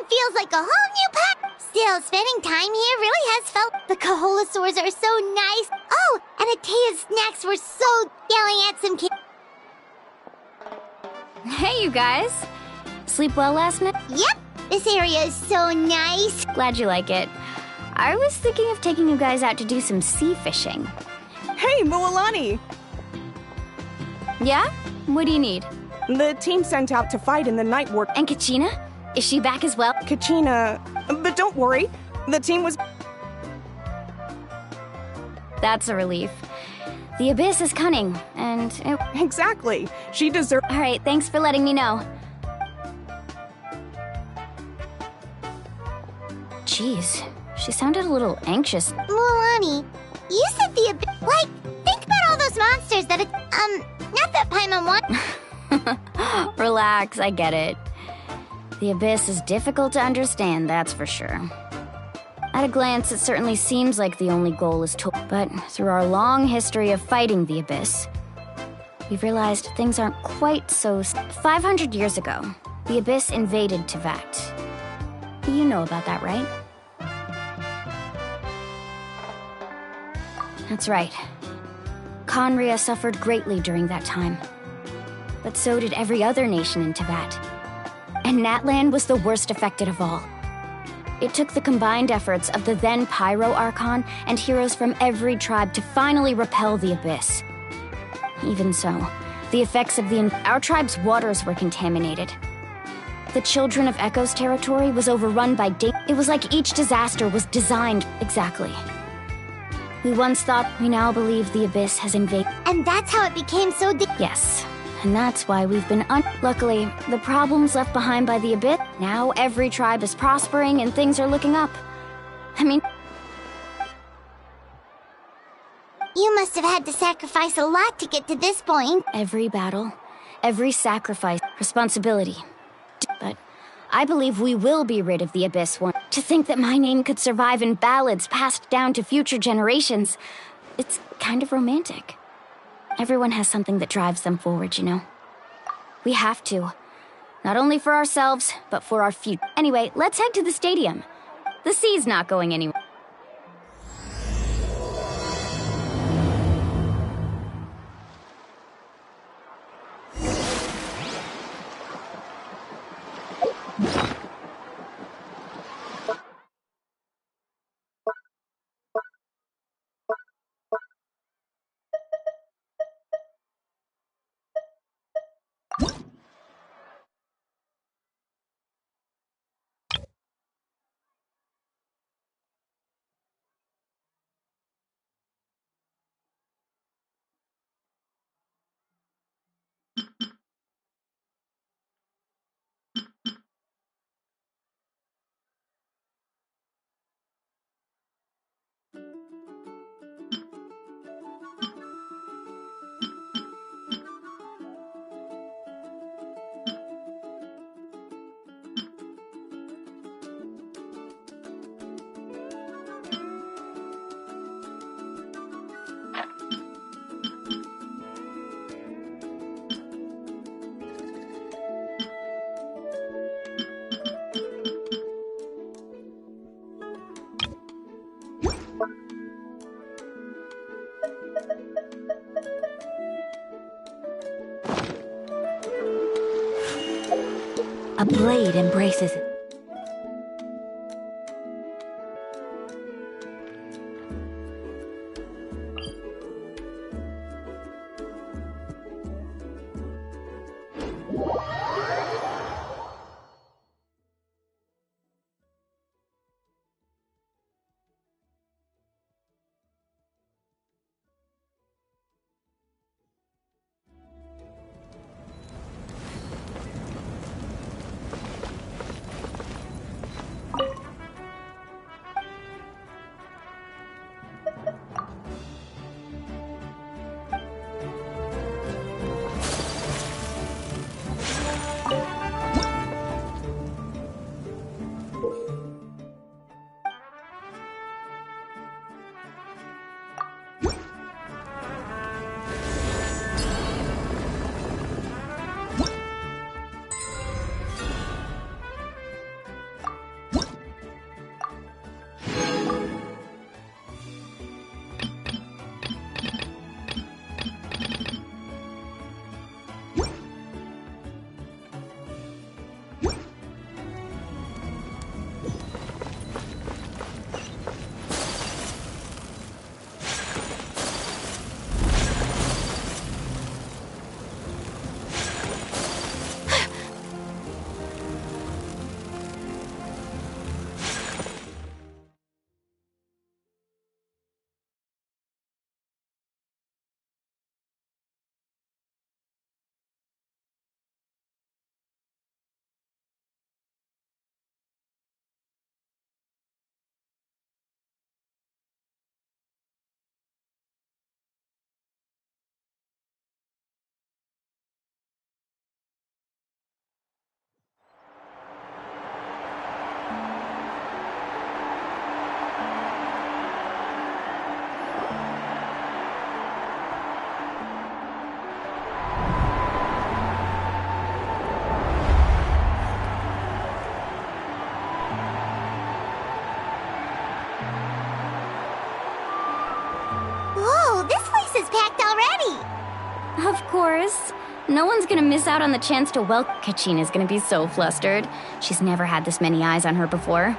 Feels like a whole new pack. Still, spending time here really has felt. The Kaholasaurs are so nice. Oh, and Atea's snacks were so yelling at some kids. Hey, you guys. Sleep well last night? Yep, this area is so nice. Glad you like it. I was thinking of taking you guys out to do some sea fishing. Hey, Moalani! Yeah? What do you need? The team sent out to fight in the night work. And Kachina? Is she back as well? Kachina... But don't worry, the team was... That's a relief. The Abyss is cunning, and... Exactly. She deserves... Alright, thanks for letting me know. Jeez, she sounded a little anxious. Moalani, you said the Abyss... Like, think about all those monsters that... not that Paimon want... Relax, I get it. The Abyss is difficult to understand, that's for sure. At a glance, it certainly seems like the only goal is to... But through our long history of fighting the Abyss, we've realized things aren't quite so... 500 years ago, the Abyss invaded Teyvat. You know about that, right? That's right. Khaenri'ah suffered greatly during that time. But so did every other nation in Teyvat. And Natlan was the worst affected of all. It took the combined efforts of the then Pyro archon and heroes from every tribe to finally repel the Abyss. Even so, the effects of our tribe's waters were contaminated. The Children of Echo's territory was overrun by It was like each disaster was designed exactly. We once thought, we now believe the Abyss has invaded. And that's how it became so Yes. And that's why we've been Luckily, the problems left behind by the Abyss, now every tribe is prospering and things are looking up. I mean... You must have had to sacrifice a lot to get to this point. Every battle, every sacrifice, responsibility. But I believe we will be rid of the Abyss one. To think that my name could survive in ballads passed down to future generations, it's kind of romantic. Everyone has something that drives them forward, you know? We have to. Not only for ourselves, but for our future. Anyway, let's head to the stadium. The sea's not going anywhere. A blade embraces it. Of course. No one's gonna miss out on the chance to welcome. Kachina's gonna be so flustered. She's never had this many eyes on her before.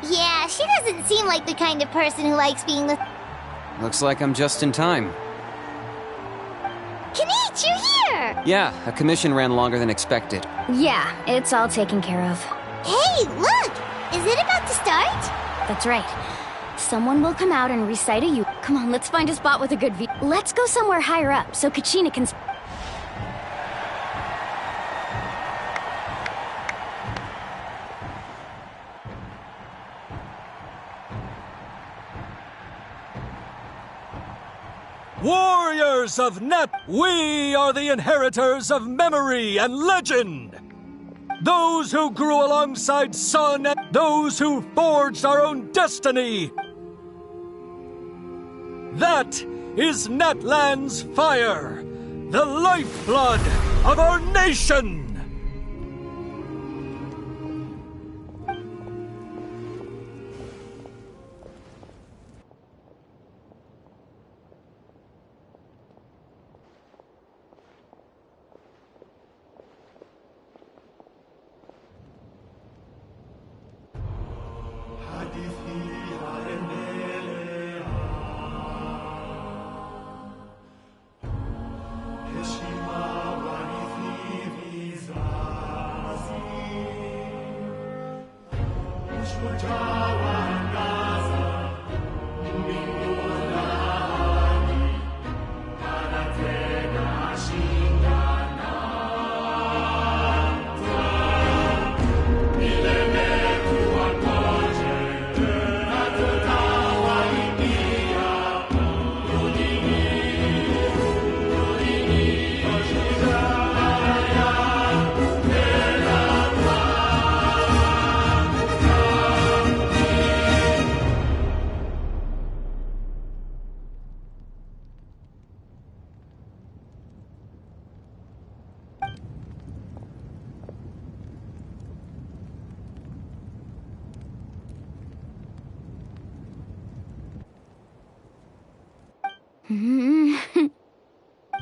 Yeah, she doesn't seem like the kind of person who likes being the... Looks like I'm just in time. Kanich, you're here! Yeah, a commission ran longer than expected. Yeah, it's all taken care of. Hey, look! Is it about to start? That's right. Someone will come out and recite a Come on, let's find a spot with a good view. Let's go somewhere higher up so Kachina can... Warriors of Nat, we are the inheritors of memory and legend. Those who grew alongside Sun and those who forged our own destiny. That is Natlan's fire, the lifeblood of our nation.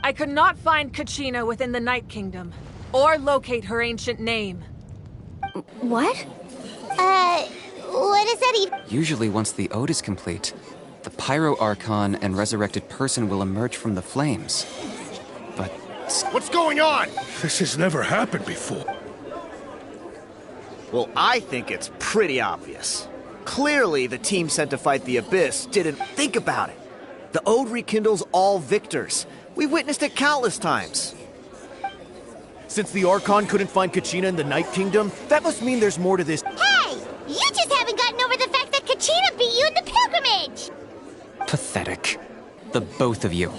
I could not find Kachina within the Night Kingdom, or locate her ancient name. What? What is that even? Usually once the ode is complete, the Pyro archon and resurrected person will emerge from the flames. But... What's going on? This has never happened before. Well, I think it's pretty obvious. Clearly, the team sent to fight the Abyss didn't think about it. The ode rekindles all victors. We've witnessed it countless times. Since the Archon couldn't find Kachina in the Night Kingdom, that must mean there's more to this. Hey! You just haven't gotten over the fact that Kachina beat you in the pilgrimage! pathetic. The both of you.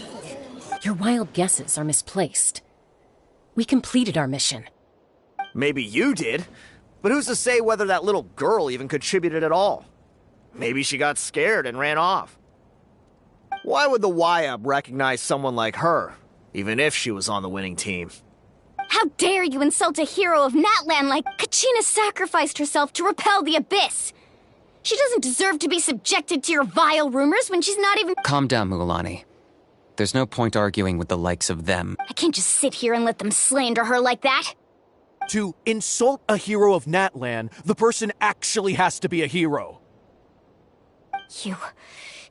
Your wild guesses are misplaced. We completed our mission. Maybe you did, but who's to say whether that little girl even contributed at all? Maybe she got scared and ran off. Why would the YUB recognize someone like her, even if she was on the winning team? How dare you insult a hero of Natlan like Kachina sacrificed herself to repel the Abyss! She doesn't deserve to be subjected to your vile rumors when she's not even— Calm down, Mualani. There's no point arguing with the likes of them. I can't just sit here and let them slander her like that. To insult a hero of Natlan, the person actually has to be a hero.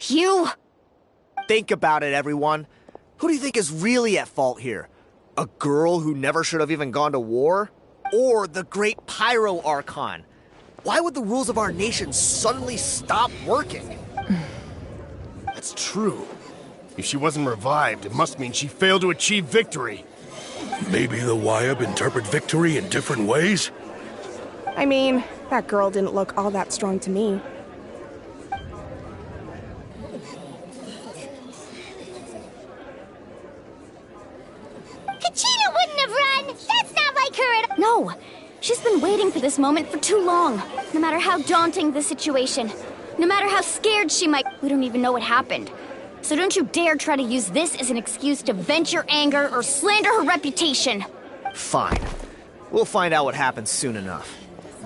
You... Think about it, everyone. Who do you think is really at fault here? A girl who never should have even gone to war? Or the great Pyro archon? Why would the rules of our nation suddenly stop working? That's true. If she wasn't revived, it must mean she failed to achieve victory. Maybe the YUB interpret victory in different ways? I mean, that girl didn't look all that strong to me. Kachina wouldn't have run! That's not like her at all! No! She's been waiting for this moment for too long. No matter how daunting the situation, no matter how scared she might— We don't even know what happened. So don't you dare try to use this as an excuse to vent your anger or slander her reputation. Fine. We'll find out what happens soon enough.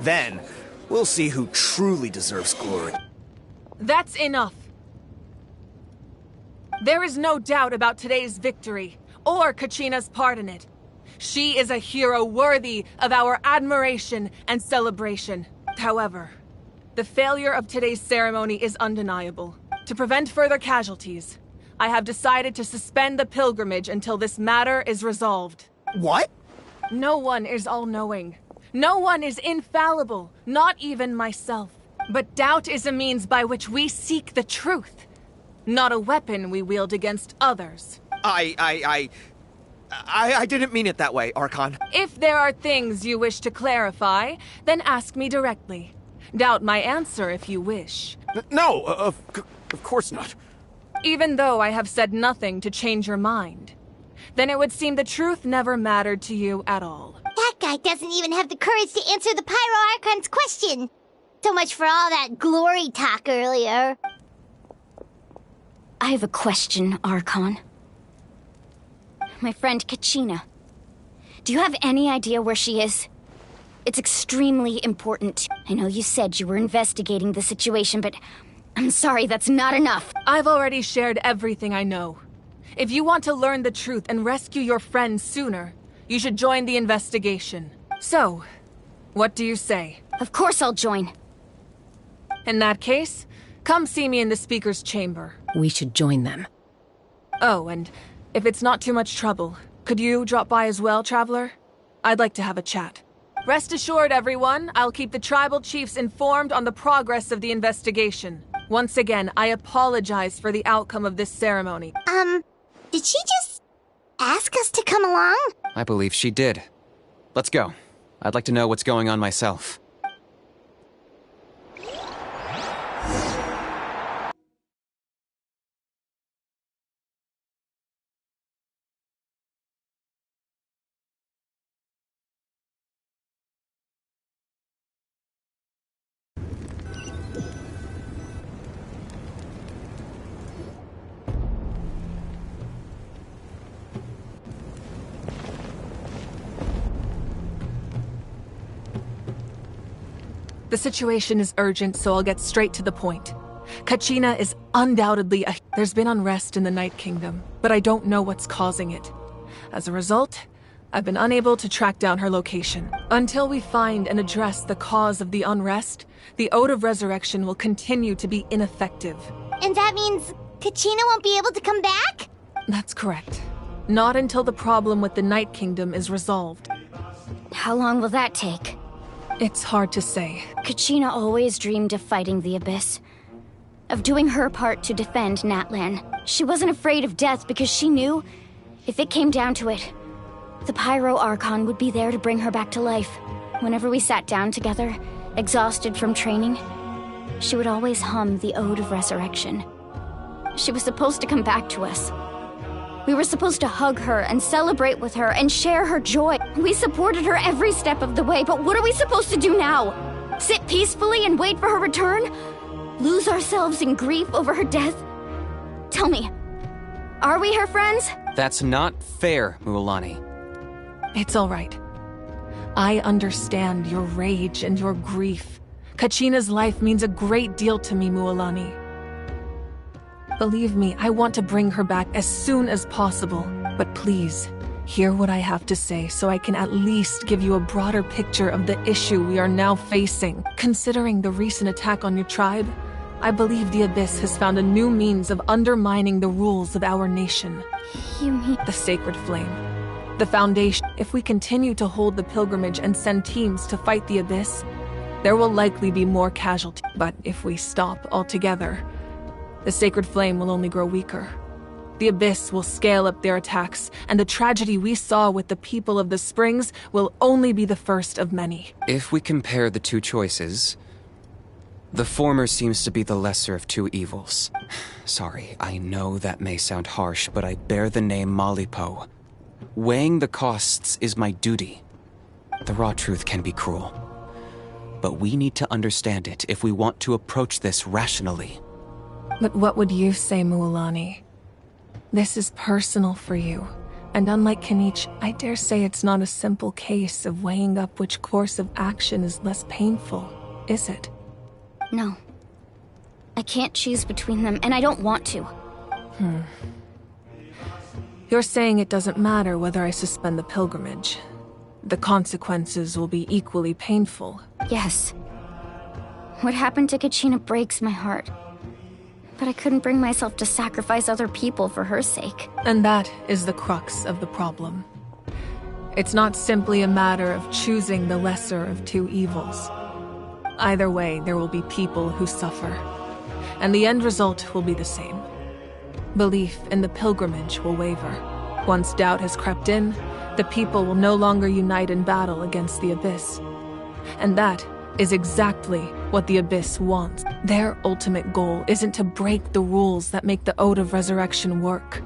Then, we'll see who truly deserves glory. That's enough. There is no doubt about today's victory, or Kachina's part in it. She is a hero worthy of our admiration and celebration. However, the failure of today's ceremony is undeniable. To prevent further casualties, I have decided to suspend the pilgrimage until this matter is resolved. What? No one is all-knowing. No one is infallible, not even myself. But doubt is a means by which we seek the truth, not a weapon we wield against others. I didn't mean it that way, Archon. If there are things you wish to clarify, then ask me directly. Doubt my answer if you wish. No, of course not. Even though I have said nothing to change your mind, then it would seem the truth never mattered to you at all. That guy doesn't even have the courage to answer the Pyro Archon's question. So much for all that glory talk earlier. I have a question, Archon. My friend Kachina. Do you have any idea where she is? It's extremely important. I know you said you were investigating the situation, but I'm sorry, that's not enough. I've already shared everything I know. If you want to learn the truth and rescue your friend sooner, you should join the investigation. So, what do you say? Of course I'll join. In that case, come see me in the speaker's chamber. We should join them. Oh, and if it's not too much trouble, could you drop by as well, Traveler? I'd like to have a chat. Rest assured, everyone, I'll keep the tribal chiefs informed on the progress of the investigation. Once again, I apologize for the outcome of this ceremony. Did she just ask us to come along? I believe she did. Let's go. I'd like to know what's going on myself. The situation is urgent, so I'll get straight to the point. Kachina is undoubtedly There's been unrest in the Night Kingdom, but I don't know what's causing it. As a result, I've been unable to track down her location. Until we find and address the cause of the unrest, the Ode of Resurrection will continue to be ineffective. And that means Kachina won't be able to come back? That's correct. Not until the problem with the Night Kingdom is resolved. How long will that take? It's hard to say. Kachina always dreamed of fighting the Abyss. Of doing her part to defend Natlan. She wasn't afraid of death because she knew, if it came down to it, the Pyro Archon would be there to bring her back to life. Whenever we sat down together, exhausted from training, she would always hum the Ode of Resurrection. She was supposed to come back to us. We were supposed to hug her and celebrate with her and share her joy. We supported her every step of the way, but what are we supposed to do now? Sit peacefully and wait for her return? Lose ourselves in grief over her death? Tell me, are we her friends? That's not fair, Mualani. It's all right. I understand your rage and your grief. Kachina's life means a great deal to me, Mualani. Believe me, I want to bring her back as soon as possible. But please, hear what I have to say so I can at least give you a broader picture of the issue we are now facing. Considering the recent attack on your tribe, I believe the Abyss has found a new means of undermining the rules of our nation. You mean... The Sacred Flame. The Foundation. If we continue to hold the pilgrimage and send teams to fight the Abyss, there will likely be more casualties. But if we stop altogether, the Sacred Flame will only grow weaker. The Abyss will scale up their attacks, and the tragedy we saw with the people of the Springs will only be the first of many. If we compare the two choices, the former seems to be the lesser of two evils. Sorry, I know that may sound harsh, but I bear the name Malipo. Weighing the costs is my duty. The raw truth can be cruel, but we need to understand it if we want to approach this rationally. But what would you say, Mualani? This is personal for you, and unlike Kanich, I dare say it's not a simple case of weighing up which course of action is less painful, is it? No. I can't choose between them, and I don't want to. You're saying it doesn't matter whether I suspend the pilgrimage. The consequences will be equally painful. Yes. What happened to Kachina breaks my heart. But I couldn't bring myself to sacrifice other people for her sake. And that is the crux of the problem. It's not simply a matter of choosing the lesser of two evils. Either way, there will be people who suffer. And the end result will be the same. Belief in the pilgrimage will waver. Once doubt has crept in, the people will no longer unite in battle against the Abyss. And that is exactly what the Abyss wants. Their ultimate goal isn't to break the rules that make the Ode of Resurrection work.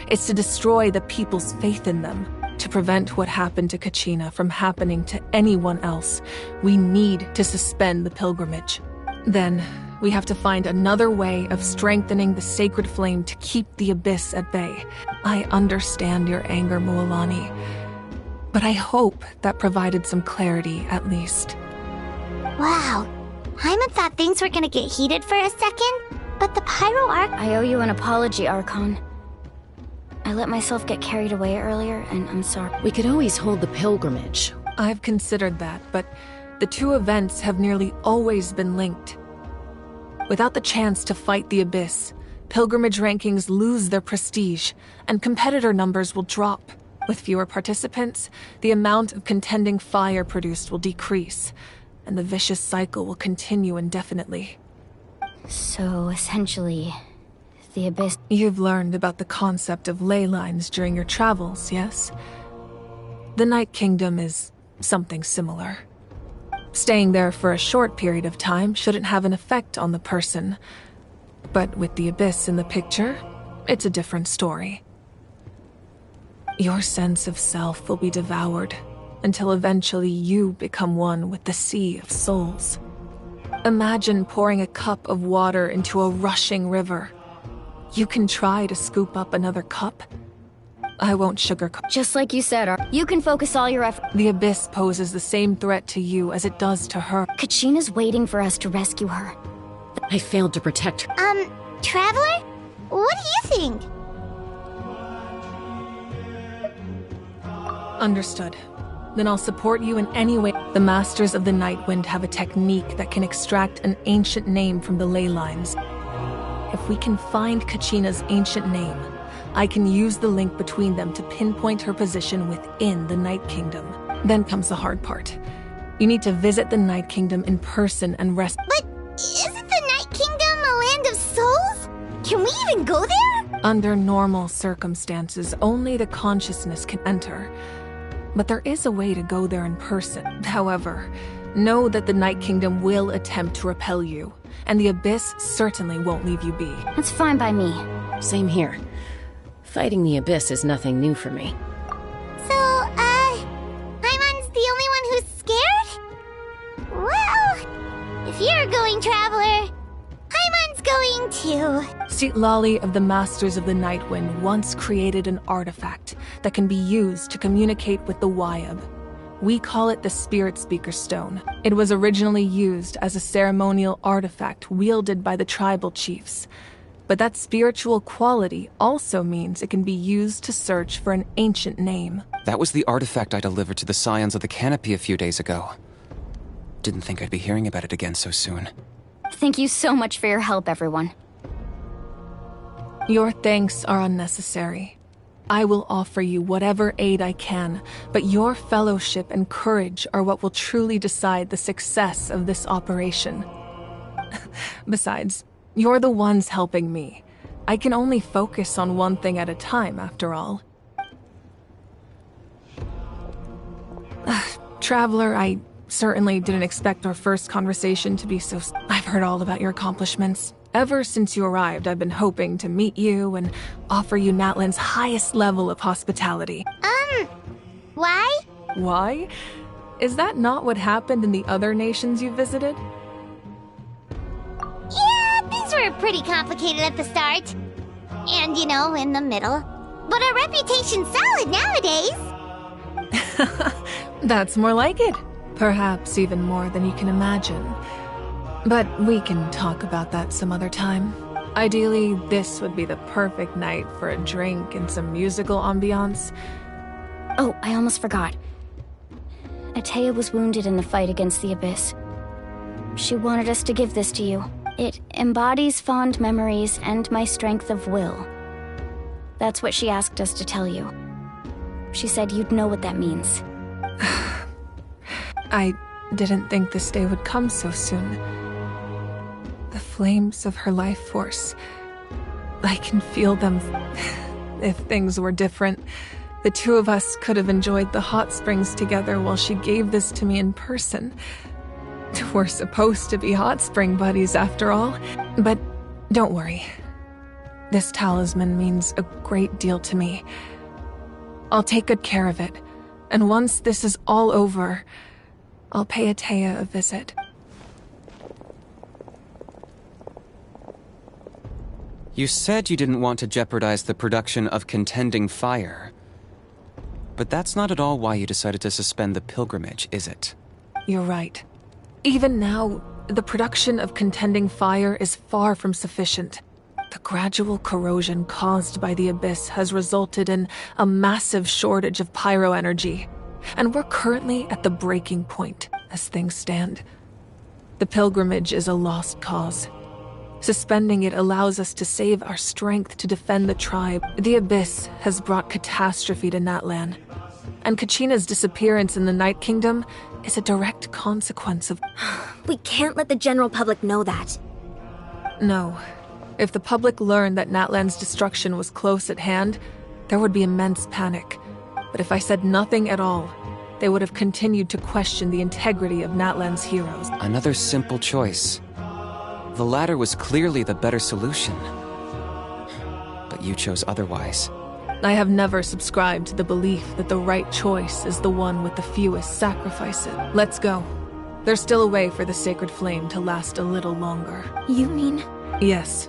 It's to destroy the people's faith in them. To prevent what happened to Kachina from happening to anyone else, we need to suspend the pilgrimage. Then, we have to find another way of strengthening the sacred flame to keep the Abyss at bay. I understand your anger, Mualani, but I hope that provided some clarity at least. Wow. Paimon thought things were gonna get heated for a second, but the Pyro Arc... I owe you an apology, Archon. I let myself get carried away earlier, and I'm sorry. We could always hold the pilgrimage. I've considered that, but the two events have nearly always been linked. Without the chance to fight the Abyss, pilgrimage rankings lose their prestige, and competitor numbers will drop. With fewer participants, the amount of contending fire produced will decrease, and the vicious cycle will continue indefinitely. So, essentially, the Abyss... You've learned about the concept of ley lines during your travels, yes? The Night Kingdom is something similar. Staying there for a short period of time shouldn't have an effect on the person. But with the Abyss in the picture, it's a different story. Your sense of self will be devoured, until eventually you become one with the Sea of Souls. Imagine pouring a cup of water into a rushing river. You can try to scoop up another cup. I won't sugarcoat. Just like you said, you can focus all your effort. The Abyss poses the same threat to you as it does to her. Kachina's waiting for us to rescue her. I failed to protect her. Traveler? What do you think? Understood. Then I'll support you in any way. The Masters of the Nightwind have a technique that can extract an ancient name from the ley lines. If we can find Kachina's ancient name, I can use the link between them to pinpoint her position within the Night Kingdom. Then comes the hard part. You need to visit the Night Kingdom in person and rest. But isn't the Night Kingdom a land of souls? Can we even go there? Under normal circumstances, only the consciousness can enter. But there is a way to go there in person. However, know that the Night Kingdom will attempt to repel you, and the Abyss certainly won't leave you be. That's fine by me. Same here. Fighting the Abyss is nothing new for me. So, Paimon's the only one who's scared? Well, if you're going, Traveler, Paimon's going too. Citlali of the Masters of the Nightwind once created an artifact that can be used to communicate with the Wyab. We call it the Spirit Speaker Stone. It was originally used as a ceremonial artifact wielded by the tribal chiefs. But that spiritual quality also means it can be used to search for an ancient name. That was the artifact I delivered to the Scions of the Canopy a few days ago. Didn't think I'd be hearing about it again so soon. Thank you so much for your help, everyone. Your thanks are unnecessary. I will offer you whatever aid I can, but your fellowship and courage are what will truly decide the success of this operation. Besides, you're the ones helping me. I can only focus on one thing at a time, after all. Traveler, I certainly didn't expect our first conversation to be so... I've heard all about your accomplishments. Ever since you arrived, I've been hoping to meet you and offer you Natlan's highest level of hospitality. Why? Why? Is that not what happened in the other nations you visited? Yeah, things were pretty complicated at the start. And, you know, in the middle. But our reputation's solid nowadays. That's more like it. Perhaps even more than you can imagine. But we can talk about that some other time. Ideally, this would be the perfect night for a drink and some musical ambiance. Oh, I almost forgot. Atea was wounded in the fight against the Abyss. She wanted us to give this to you. It embodies fond memories and my strength of will. That's what she asked us to tell you. She said you'd know what that means. I didn't think this day would come so soon. The flames of her life force. I can feel them. If things were different, the two of us could have enjoyed the hot springs together while she gave this to me in person. We're supposed to be hot spring buddies after all. But don't worry. This talisman means a great deal to me. I'll take good care of it. And once this is all over, I'll pay Atea a visit. You said you didn't want to jeopardize the production of Contending Fire. But that's not at all why you decided to suspend the pilgrimage, is it? You're right. Even now, the production of Contending Fire is far from sufficient. The gradual corrosion caused by the Abyss has resulted in a massive shortage of pyro energy, and we're currently at the breaking point, as things stand. The pilgrimage is a lost cause. Suspending it allows us to save our strength to defend the tribe. The Abyss has brought catastrophe to Natlan, and Kachina's disappearance in the Night Kingdom is a direct consequence of... We can't let the general public know that. No. If the public learned that Natlan's destruction was close at hand, there would be immense panic. But if I said nothing at all, they would have continued to question the integrity of Natlan's heroes. Another simple choice. The latter was clearly the better solution. But you chose otherwise. I have never subscribed to the belief that the right choice is the one with the fewest sacrifices. Let's go. There's still a way for the sacred flame to last a little longer. You mean? Yes.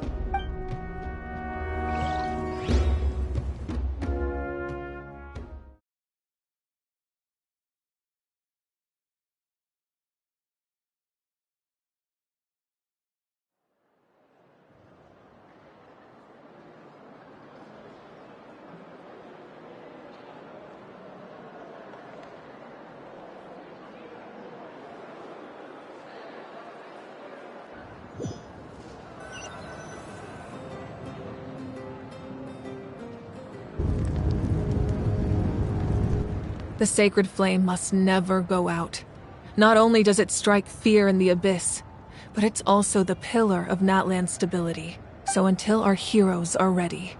The sacred flame must never go out. Not only does it strike fear in the Abyss, but it's also the pillar of Natlan's stability. So until our heroes are ready,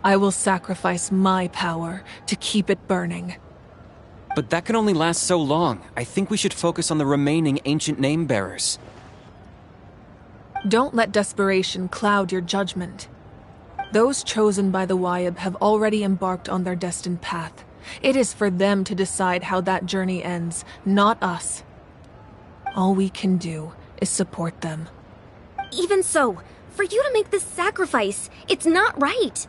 I will sacrifice my power to keep it burning. But that can only last so long. I think we should focus on the remaining ancient name-bearers. Don't let desperation cloud your judgment. Those chosen by the Wayab have already embarked on their destined path. It is for them to decide how that journey ends, not us. All we can do is support them. Even so, for you to make this sacrifice, it's not right.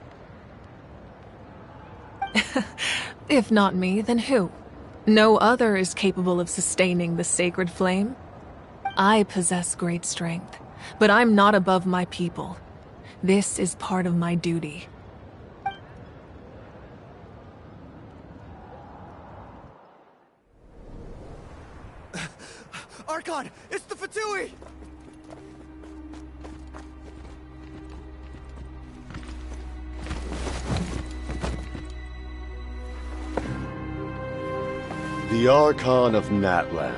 If not me, then who? No other is capable of sustaining the sacred flame. I possess great strength, but I'm not above my people. This is part of my duty. Archon, it's the Fatui! The Archon of Natlan.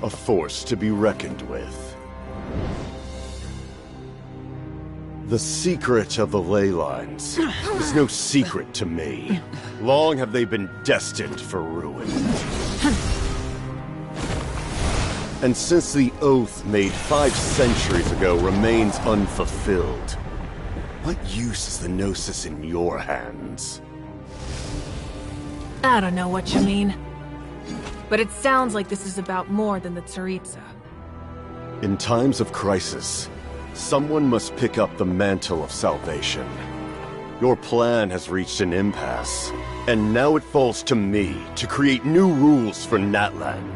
A force to be reckoned with. The secret of the ley lines is no secret to me. Long have they been destined for ruin. And since the oath made 5 centuries ago remains unfulfilled, what use is the Gnosis in your hands? I don't know what you mean. But it sounds like this is about more than the Tsaritsa. In times of crisis, someone must pick up the mantle of salvation. Your plan has reached an impasse, and now it falls to me to create new rules for Natlan.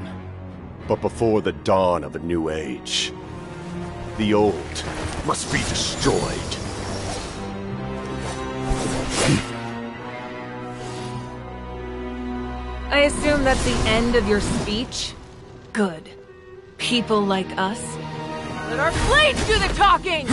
But before the dawn of a new age, The old must be destroyed. I assume that's the end of your speech? Good. People like us. Let our blades do the talking!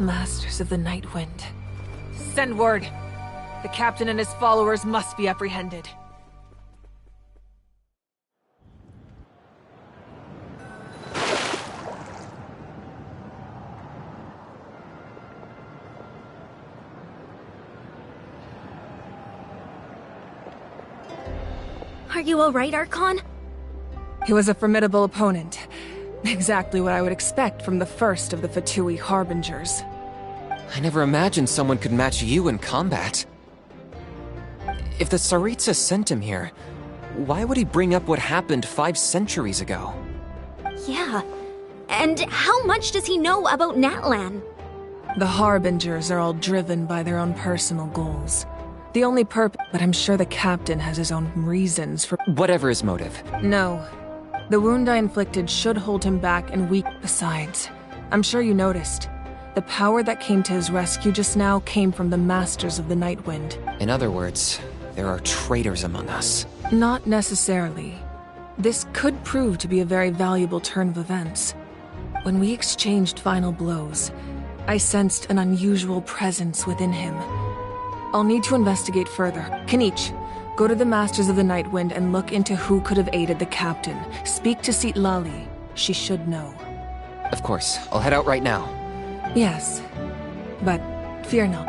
Masters of the Night Wind. Send word. The captain and his followers must be apprehended. Are you alright, Archon? He was a formidable opponent. Exactly what I would expect from the first of the Fatui Harbingers. I never imagined someone could match you in combat. If the Tsaritsa sent him here, why would he bring up what happened 5 centuries ago? Yeah. And how much does he know about Natlan? The Harbingers are all driven by their own personal goals. The only purpose, but I'm sure the captain has his own reasons for— Whatever his motive. No. The wound I inflicted should hold him back and weak. Besides, I'm sure you noticed. The power that came to his rescue just now came from the Masters of the Night Wind. In other words, there are traitors among us. Not necessarily. This could prove to be a very valuable turn of events. When we exchanged final blows, I sensed an unusual presence within him. I'll need to investigate further. Kanich, go to the Masters of the Night Wind and look into who could have aided the captain. Speak to Sitlali. She should know. Of course. I'll head out right now. Yes, but fear not.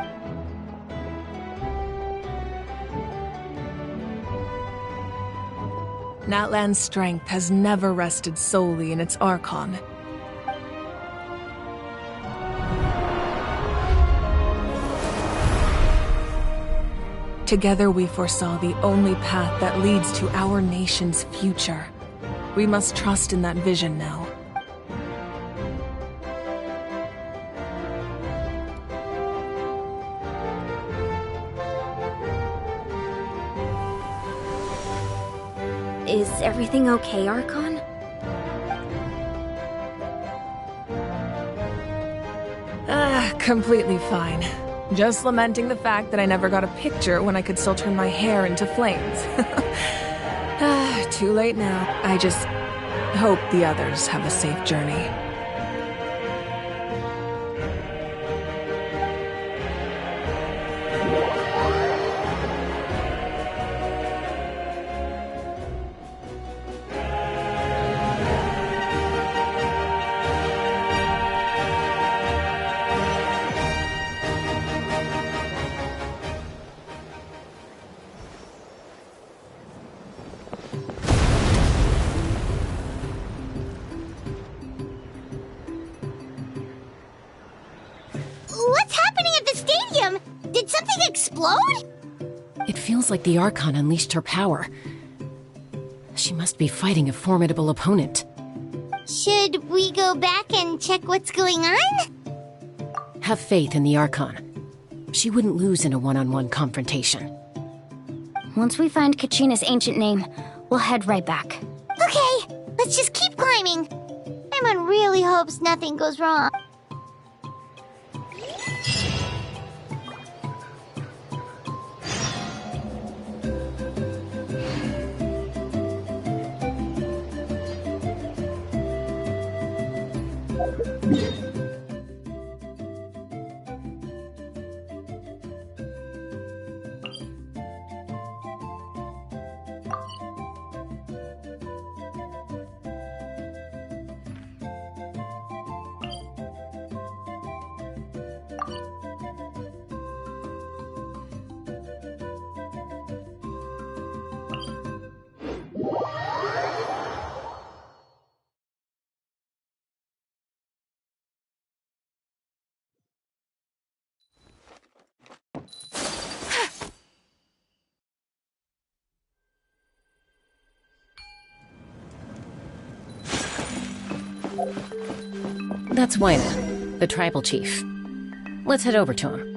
Natlan's strength has never rested solely in its archon. Together we foresaw the only path that leads to our nation's future. We must trust in that vision now. Is everything okay, Archon? Completely fine. Just lamenting the fact that I never got a picture when I could still turn my hair into flames. Too late now. I just hope the others have a safe journey. What's happening at the stadium? Did something explode? It feels like the Archon unleashed her power. She must be fighting a formidable opponent. Should we go back and check what's going on? Have faith in the Archon. She wouldn't lose in a one-on-one confrontation. Once we find Kachina's ancient name, we'll head right back. Okay, let's just keep climbing. Paimon really hopes nothing goes wrong. That's Wyna, the tribal chief. Let's head over to him.